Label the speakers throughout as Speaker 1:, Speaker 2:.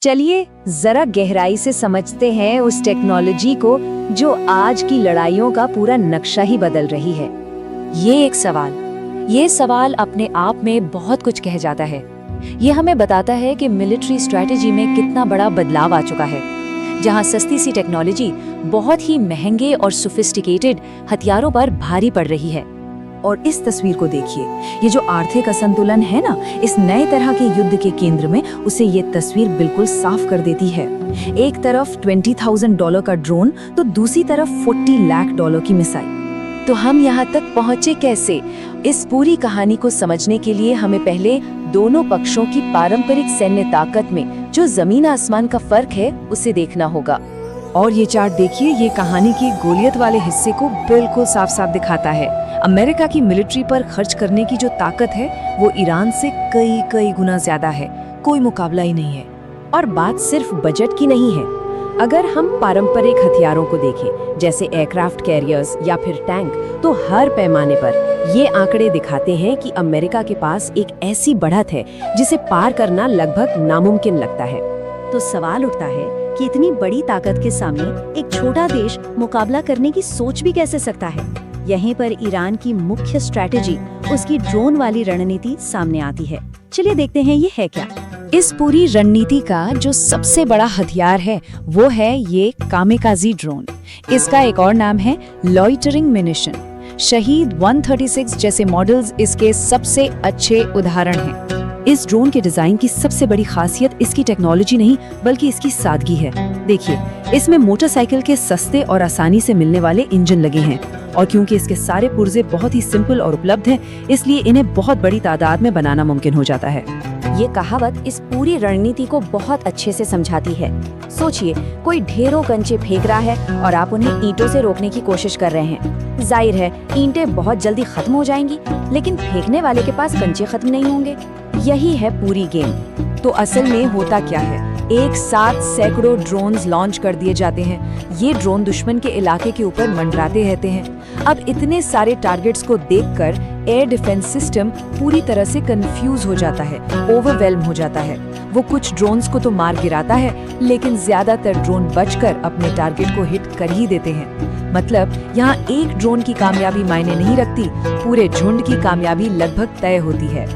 Speaker 1: चलिए जरा गहराई से समझते हैं उस टेक्नोलॉजी को जो आज की लड़ाइयों का पूरा नक्शा ही बदल रही है। ये सवाल अपने आप में बहुत कुछ कह जाता है। ये हमें बताता है कि मिलिट्री स्ट्रैटेजी में कितना बड़ा बदलाव आ चुका है, जहां सस्ती सी टेक्नोलॉजी बहुत ही महंगे और सोफिस्टिकेटेड हथियारों पर भारी पड़ रही है।
Speaker 2: और इस तस्वीर को देखिए, ये जो आर्थिक असंतुलन है ना, इस नए तरह के युद्ध के केंद्र में उसे ये तस्वीर बिल्कुल साफ कर देती है। एक तरफ $20,000 का ड्रोन तो दूसरी तरफ $40 लाख की मिसाइल।
Speaker 1: तो हम यहाँ तक पहुँचे कैसे? इस पूरी कहानी को समझने के लिए हमें पहले दोनों पक्षों की पारंपरिक सैन्य ताकत में जो जमीन आसमान का फर्क है उसे देखना होगा।
Speaker 2: और ये चार्ट देखिए, ये कहानी के गोलियत वाले हिस्से को बिल्कुल साफ साफ दिखाता है। अमेरिका की मिलिट्री पर खर्च करने की जो ताकत है वो ईरान से कई गुना ज्यादा है, कोई मुकाबला ही नहीं है।
Speaker 1: और बात सिर्फ बजट की नहीं है। अगर हम पारंपरिक हथियारों को देखें, जैसे एयरक्राफ्ट कैरियर्स या फिर टैंक, तो हर पैमाने पर ये आंकड़े दिखाते हैं कि अमेरिका के पास एक ऐसी बढ़त है जिसे पार करना लगभग नामुमकिन लगता है। तो सवाल उठता है कि इतनी बड़ी ताकत के सामने एक छोटा देश मुकाबला करने की सोच भी कैसे सकता है? यहीं पर ईरान की मुख्य स्ट्रैटेजी, उसकी ड्रोन वाली रणनीति सामने आती है। चलिए देखते हैं ये है क्या। इस पूरी रणनीति का जो सबसे बड़ा हथियार है वो है ये कामिकाज़ी ड्रोन। इसका एक और नाम है लॉइटरिंग मिनिशन। शहीद 136 जैसे मॉडल्स इसके सबसे अच्छे उदाहरण हैं।
Speaker 2: इस ड्रोन के डिजाइन की सबसे बड़ी खासियत इसकी टेक्नोलॉजी नहीं बल्कि इसकी सादगी है। देखिए, इसमें मोटरसाइकिल के सस्ते और आसानी से मिलने वाले इंजन लगे हैं, और क्योंकि इसके सारे पुर्जे बहुत ही सिंपल और उपलब्ध हैं, इसलिए इन्हें बहुत बड़ी तादाद में बनाना मुमकिन हो जाता है।
Speaker 1: ये कहावत इस पूरी रणनीति को बहुत अच्छे से समझाती है। सोचिए, कोई ढेरों कंचे फेंक रहा है और आप उन्हें ईंटों से रोकने की कोशिश कर रहे हैं। जाहिर है ईंटें बहुत जल्दी खत्म हो जाएंगी, लेकिन फेंकने वाले के पास कंचे खत्म नहीं होंगे। यही है पूरी गेम।
Speaker 2: तो असल में होता क्या है, एक साथ सैकड़ों ड्रोन्स लॉन्च कर दिए जाते हैं। ये ड्रोन दुश्मन के इलाके के ऊपर मंडराते रहते हैं। अब इतने सारे टारगेट्स को देखकर एयर डिफेंस सिस्टम पूरी तरह से कंफ्यूज हो जाता है, ओवरवेल्म हो जाता है। वो कुछ ड्रोन्स को तो मार गिराता है, लेकिन ज्यादातर ड्रोन बचकर अपने टारगेट को हिट कर ही देते हैं। मतलब यहाँ एक ड्रोन की कामयाबी मायने नहीं रखती, पूरे झुंड की कामयाबी लगभग तय होती है।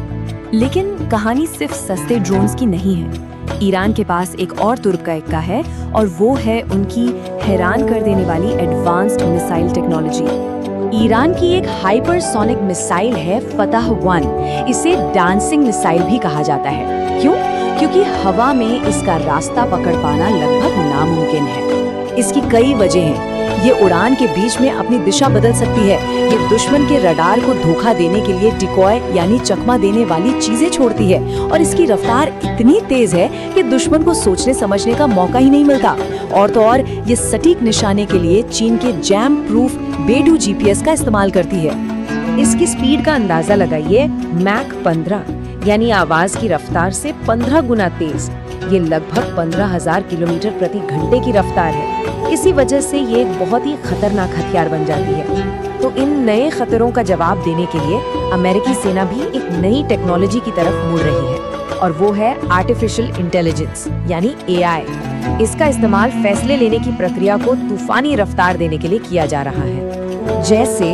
Speaker 1: लेकिन कहानी सिर्फ सस्ते ड्रोन्स की नहीं है। ईरान के पास एक और तुर्क का इक्का है, और वो है उनकी हैरान कर देने वाली एडवांस्ड मिसाइल टेक्नोलॉजी। ईरान की एक हाइपरसोनिक मिसाइल है फतह 1। इसे डांसिंग मिसाइल भी कहा जाता है। क्यों? क्योंकि हवा में इसका रास्ता पकड़ पाना लगभग नामुमकिन है। इसकी कई वजह हैं। ये उड़ान के बीच में अपनी दिशा बदल सकती है। ये दुश्मन के रडार को धोखा देने के लिए डिकॉय यानी चकमा देने वाली चीजें छोड़ती है, और इसकी रफ्तार इतनी तेज है कि दुश्मन को सोचने समझने का मौका ही नहीं मिलता। और तो और ये सटीक निशाने के लिए चीन के जैम प्रूफ बेडू GPS का इस्तेमाल करती है। इसकी स्पीड का अंदाजा लगाइए, मैक 15 यानी आवाज की रफ्तार से 15 गुना तेज। ये लगभग 15,000 किलोमीटर प्रति घंटे की रफ्तार है। इसी वजह से ये एक बहुत ही खतरनाक हथियार बन जाती है। तो इन नए खतरों का जवाब देने के लिए अमेरिकी सेना भी एक नई टेक्नोलॉजी की तरफ मुड़ रही है, और वो है आर्टिफिशियल इंटेलिजेंस यानी AI। इसका इस्तेमाल फैसले लेने की प्रक्रिया को तूफानी रफ्तार देने के लिए किया जा रहा है। जैसे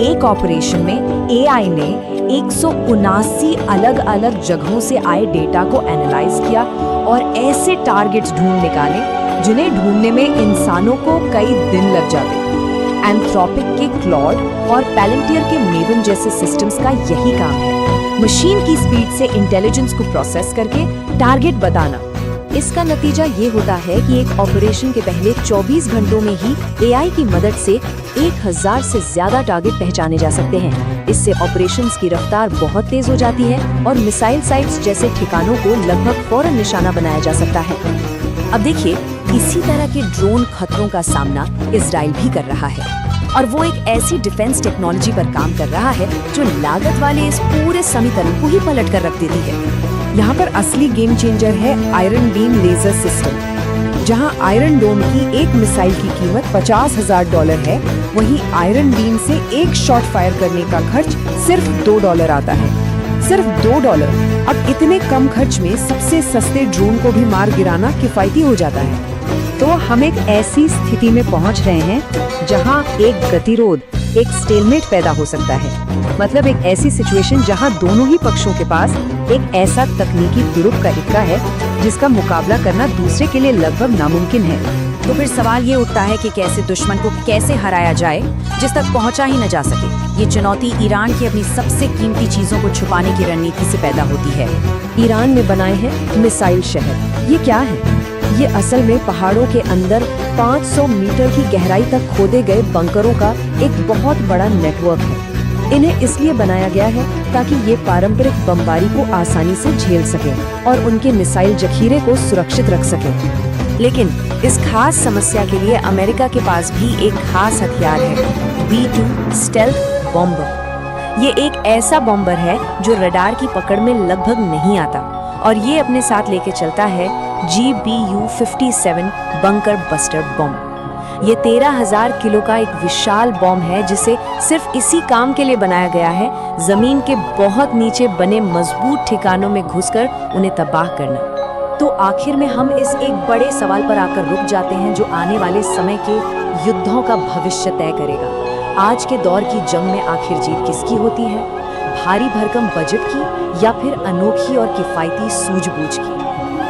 Speaker 1: एक ऑपरेशन में AI ने 179 अलग अलग जगहों से आए डेटा को एनालाइज किया और ऐसे टारगेट्स ढूंढ निकाले जिन्हें ढूंढने में इंसानों को कई दिन लग जाते। एंथ्रोपिक के क्लॉड और पैलेंटियर के मेवन जैसे सिस्टम्स का यही काम है, मशीन की स्पीड से इंटेलिजेंस को प्रोसेस करके टारगेट बताना। इसका नतीजा ये होता है कि एक ऑपरेशन के पहले 24 घंटों में ही AI की मदद से 1000 से ज्यादा टारगेट पहचाने जा सकते हैं। इससे ऑपरेशंस की रफ्तार बहुत तेज हो जाती है और मिसाइल साइट्स जैसे ठिकानों को लगभग फौरन निशाना बनाया जा सकता है। अब देखिए, इसी तरह के ड्रोन खतरों का सामना इजराइल भी कर रहा है, और वो एक ऐसी डिफेंस टेक्नोलॉजी पर काम कर रहा है जो लागत वाले इस पूरे समीकरण को ही पलट कर रख देती है।
Speaker 2: यहाँ पर असली गेम चेंजर है आयरन बीम लेजर सिस्टम। जहाँ आयरन डोम की एक मिसाइल की कीमत $50,000 है, वहीं आयरन बीम से एक शॉट फायर करने का खर्च सिर्फ $2 आता है। सिर्फ $2। अब इतने कम खर्च में सबसे सस्ते ड्रोन को भी मार गिराना किफायती हो जाता है। तो हम एक ऐसी स्थिति में पहुंच रहे हैं जहां एक गतिरोध, एक स्टेलमेट पैदा हो सकता है। मतलब एक ऐसी सिचुएशन जहां दोनों ही पक्षों के पास एक ऐसा तकनीकी तुरुप का इक्का है जिसका मुकाबला करना दूसरे के लिए लगभग नामुमकिन है।
Speaker 3: तो फिर सवाल ये उठता है कि कैसे दुश्मन को कैसे हराया जाए जिस तक पहुंचा ही न जा सके। ये चुनौती ईरान की अपनी सबसे कीमती चीजों को छुपाने की रणनीति से पैदा होती है।
Speaker 1: ईरान ने बनाए हैं मिसाइल शहर। ये क्या है? ये असल में पहाड़ों के अंदर 500 मीटर की गहराई तक खोदे गए बंकरों का एक बहुत बड़ा नेटवर्क है। इन्हें इसलिए बनाया गया है ताकि ये पारंपरिक बमबारी को आसानी से झेल सकें और उनके मिसाइल जखीरे को सुरक्षित रख सकें। लेकिन इस खास समस्या के लिए अमेरिका के पास भी एक खास हथियार है, B-2 स्टेल्थ बॉम्बर। ये एक ऐसा बॉम्बर है जो रडार की पकड़ में लगभग नहीं आता और ये अपने साथ लेके चलता है GBU-57 बंकर बस्टर बॉम्ब। ये 13,000 किलो का एक विशाल बॉम्ब है जिसे सिर्फ इसी काम के लिए बनाया गया है, जमीन के बहुत नीचे बने मजबूत ठिकानों में घुसकर उन्हें तबाह करना। तो आखिर में हम इस एक बड़े सवाल पर आकर रुक जाते हैं जो आने वाले समय के युद्धों का भविष्य तय करेगा। आज के दौर की जंग में आखिर जीत किसकी होती है? भारी भरकम बजट की या फिर अनोखी और किफायती सूझबूझ की?